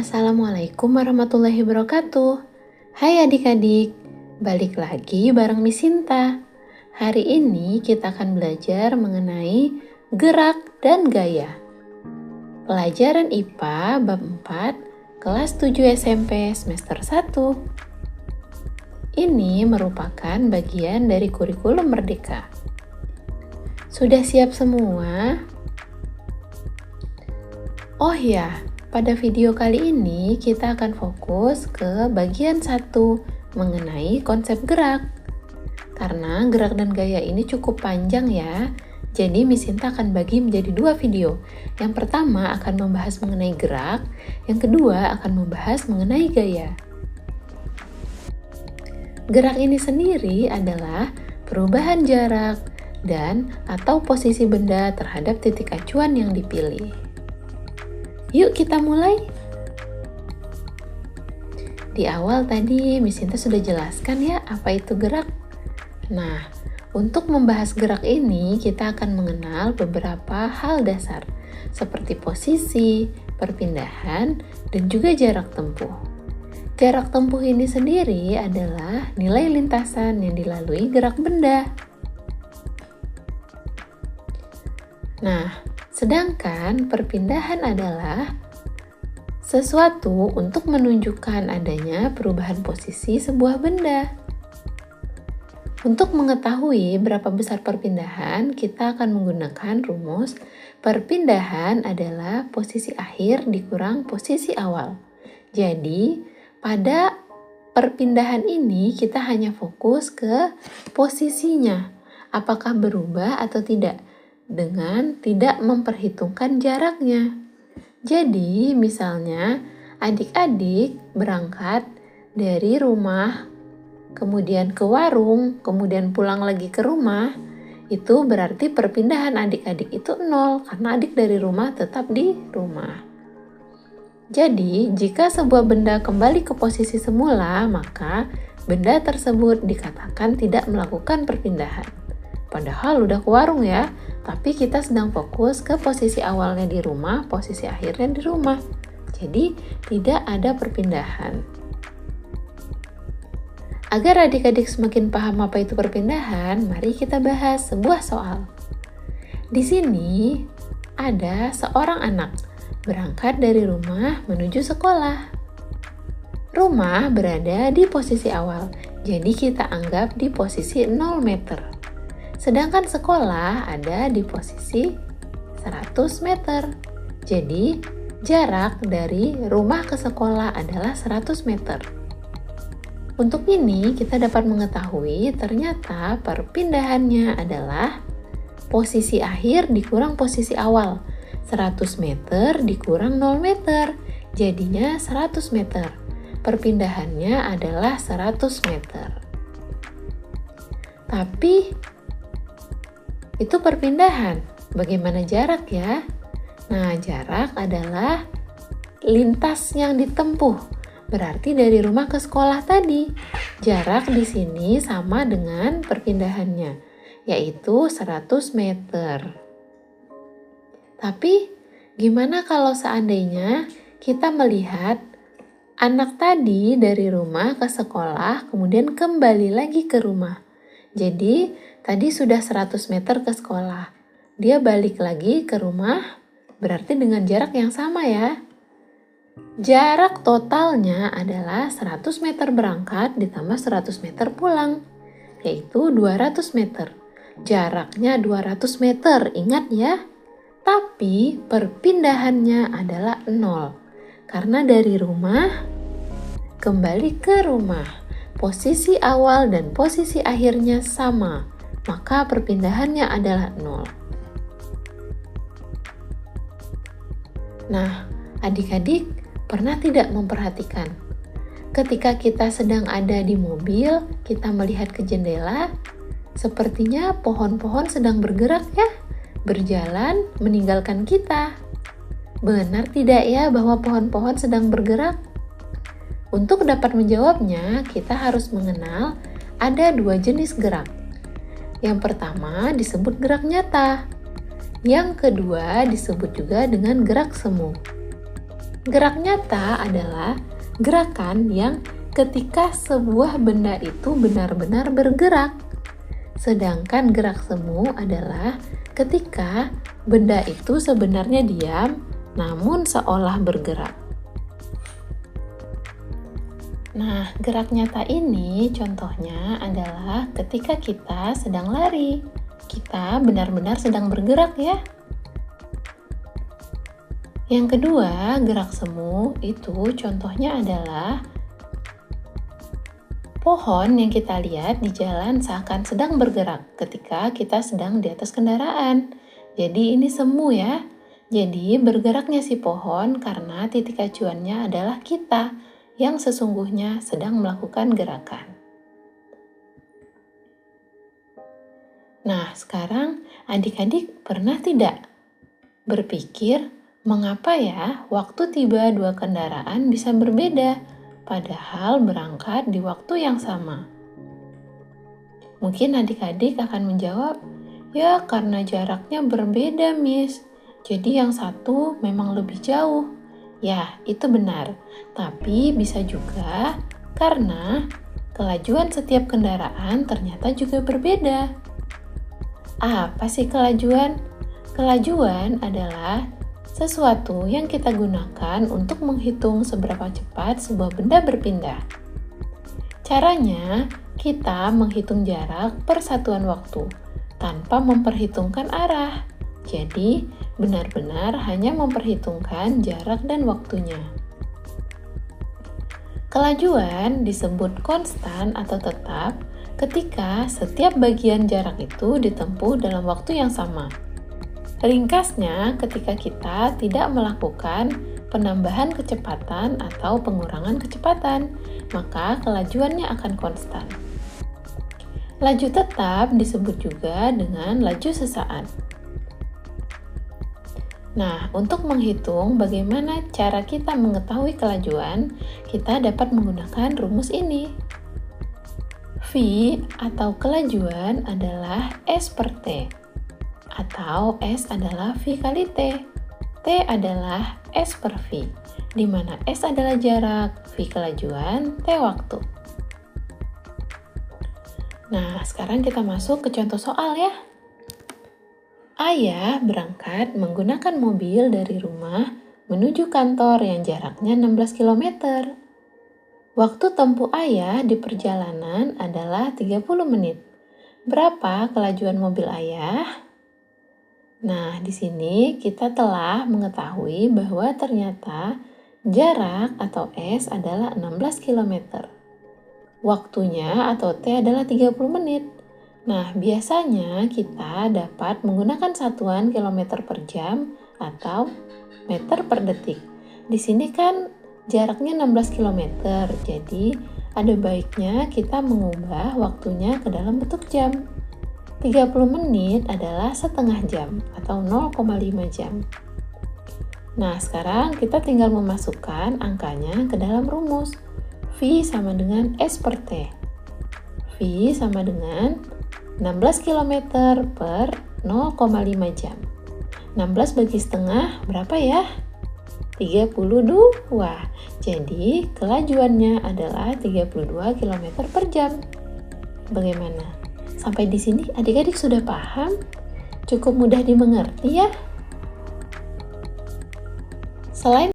Assalamualaikum warahmatullahi wabarakatuh. Hai adik-adik, balik lagi bareng Miss Sinta. Hari ini kita akan belajar mengenai gerak dan gaya. Pelajaran IPA bab 4, kelas 7 SMP semester 1. Ini merupakan bagian dari kurikulum Merdeka. Sudah siap semua? Oh ya, pada video kali ini kita akan fokus ke bagian 1 mengenai konsep gerak. Karena gerak dan gaya ini cukup panjang ya, jadi Miss Sinta akan bagi menjadi 2 video. Yang pertama akan membahas mengenai gerak, yang kedua akan membahas mengenai gaya. Gerak ini sendiri adalah perubahan jarak dan atau posisi benda terhadap titik acuan yang dipilih. Yuk kita mulai. Di awal tadi Miss Sinta sudah jelaskan ya apa itu gerak. Nah, untuk membahas gerak ini kita akan mengenal beberapa hal dasar seperti posisi, perpindahan, dan juga jarak tempuh. Jarak tempuh ini sendiri adalah nilai lintasan yang dilalui gerak benda. Nah, sedangkan perpindahan adalah sesuatu untuk menunjukkan adanya perubahan posisi sebuah benda. Untuk mengetahui berapa besar perpindahan, kita akan menggunakan rumus perpindahan adalah posisi akhir dikurang posisi awal. Jadi, pada perpindahan ini kita hanya fokus ke posisinya, apakah berubah atau tidak, dengan tidak memperhitungkan jaraknya. Jadi, misalnya adik-adik berangkat dari rumah, kemudian ke warung, kemudian pulang lagi ke rumah, itu berarti perpindahan adik-adik itu 0, karena adik dari rumah tetap di rumah. Jadi, jika sebuah benda kembali ke posisi semula, maka benda tersebut dikatakan tidak melakukan perpindahan. Padahal udah ke warung ya, tapi kita sedang fokus ke posisi awalnya di rumah, posisi akhirnya di rumah. Jadi, tidak ada perpindahan. Agar adik-adik semakin paham apa itu perpindahan, mari kita bahas sebuah soal. Di sini ada seorang anak berangkat dari rumah menuju sekolah. Rumah berada di posisi awal, jadi kita anggap di posisi 0 meter. Sedangkan sekolah ada di posisi 100 meter. Jadi, jarak dari rumah ke sekolah adalah 100 meter. Untuk ini, kita dapat mengetahui ternyata perpindahannya adalah posisi akhir dikurang posisi awal. 100 meter dikurang 0 meter, jadinya 100 meter. Perpindahannya adalah 100 meter. Tapi, itu perpindahan. Bagaimana jarak ya? Nah, jarak adalah lintas yang ditempuh. Berarti dari rumah ke sekolah tadi. Jarak di sini sama dengan perpindahannya, yaitu 100 meter. Tapi, gimana kalau seandainya kita melihat anak tadi dari rumah ke sekolah, kemudian kembali lagi ke rumah. Jadi, tadi sudah 100 meter ke sekolah. Dia balik lagi ke rumah, berarti dengan jarak yang sama ya. Jarak totalnya adalah 100 meter berangkat ditambah 100 meter pulang, yaitu 200 meter. Jaraknya 200 meter, ingat ya. Tapi perpindahannya adalah 0. Karena dari rumah kembali ke rumah. Posisi awal dan posisi akhirnya sama, maka perpindahannya adalah 0. Nah, adik-adik pernah tidak memperhatikan? Ketika kita sedang ada di mobil, kita melihat ke jendela, sepertinya pohon-pohon sedang bergerak ya, berjalan meninggalkan kita. Benar tidak ya bahwa pohon-pohon sedang bergerak? Untuk dapat menjawabnya, kita harus mengenal ada 2 jenis gerak. Yang pertama disebut gerak nyata. Yang kedua disebut juga dengan gerak semu. Gerak nyata adalah gerakan yang ketika sebuah benda itu benar-benar bergerak. Sedangkan gerak semu adalah ketika benda itu sebenarnya diam, namun seolah bergerak. Nah, gerak nyata ini contohnya adalah ketika kita sedang lari. Kita benar-benar sedang bergerak ya. Yang kedua, gerak semu itu contohnya adalah pohon yang kita lihat di jalan seakan sedang bergerak ketika kita sedang di atas kendaraan. Jadi ini semu ya. Jadi bergeraknya si pohon karena titik acuannya adalah kita yang sesungguhnya sedang melakukan gerakan. Nah, sekarang adik-adik pernah tidak berpikir mengapa ya waktu tiba dua kendaraan bisa berbeda, padahal berangkat di waktu yang sama? Mungkin adik-adik akan menjawab, ya karena jaraknya berbeda, Miss. Jadi yang satu memang lebih jauh. Ya, itu benar. Tapi bisa juga karena kelajuan setiap kendaraan ternyata juga berbeda. Apa sih kelajuan? Kelajuan adalah sesuatu yang kita gunakan untuk menghitung seberapa cepat sebuah benda berpindah. Caranya, kita menghitung jarak per satuan waktu, tanpa memperhitungkan arah. Jadi, benar-benar hanya memperhitungkan jarak dan waktunya. Kelajuan disebut konstan atau tetap ketika setiap bagian jarak itu ditempuh dalam waktu yang sama. Ringkasnya, ketika kita tidak melakukan penambahan kecepatan atau pengurangan kecepatan, maka kelajuannya akan konstan. Laju tetap disebut juga dengan laju sesaat. Nah, untuk menghitung bagaimana cara kita mengetahui kelajuan, kita dapat menggunakan rumus ini. V atau kelajuan adalah S per T. Atau S adalah V kali T. T adalah S per V, di mana S adalah jarak, V kelajuan, T waktu. Nah, sekarang kita masuk ke contoh soal ya. Ayah berangkat menggunakan mobil dari rumah menuju kantor yang jaraknya 16 km. Waktu tempuh ayah di perjalanan adalah 30 menit. Berapa kelajuan mobil ayah? Nah, di sini kita telah mengetahui bahwa ternyata jarak atau S adalah 16 km. Waktunya atau T adalah 30 menit. Nah, biasanya kita dapat menggunakan satuan km per jam atau meter per detik. Di sini kan jaraknya 16 km, jadi ada baiknya kita mengubah waktunya ke dalam bentuk jam. 30 menit adalah setengah jam atau 0,5 jam. Nah, sekarang kita tinggal memasukkan angkanya ke dalam rumus. V sama dengan S per T. V sama dengan 16 km per 0,5 jam. 16 bagi setengah berapa ya? 32. Jadi, kelajuannya adalah 32 km per jam. Bagaimana? Sampai di sini adik-adik sudah paham? Cukup mudah dimengerti ya? Selain